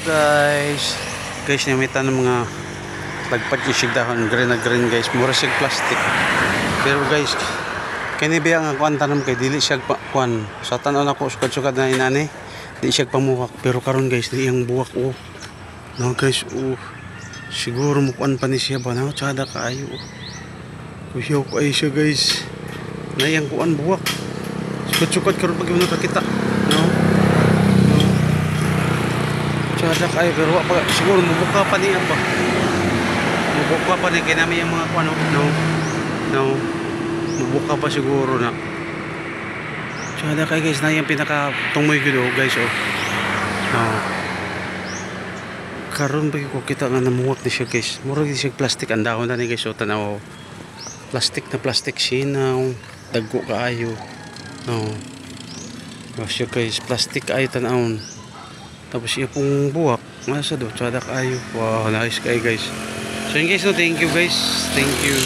Guys, namitan ng mga lagpat yung sigdahon green na green guys, mura sig plastic. Pero guys, kani biya nga kuan tanam kay dili siya kuan sa tanan ako sukad-sukad na inani, di siya pamuhak. Pero karon guys, di ang buwak no guys, siguro mo kuan pa ni siya ba na tsada kaayo. Kuyaw ko ay siya guys, na yang kuan buwak sukad-sukad karon pag mo nakakita no. Tsada kaayo pero pa siguro mubuka pa niya ba. Mubuka pa ni kinami yung mga kuan no. Mubuka pa siguro na. Tsada kay guys, na yung pinaka tumoy gud guys no. Karon ba ko kita nga namuwak di siya guys, mura di siya plastic ang dahon na ni guys tanaw. Plastic sinaw, dagko kaayo no. Siya guys, plastic kaayo tanawon. Tapos siya pong buwak nasa do tsada kaayo. Wow, nice kay guys. So yun guys, no, thank you guys, thank you.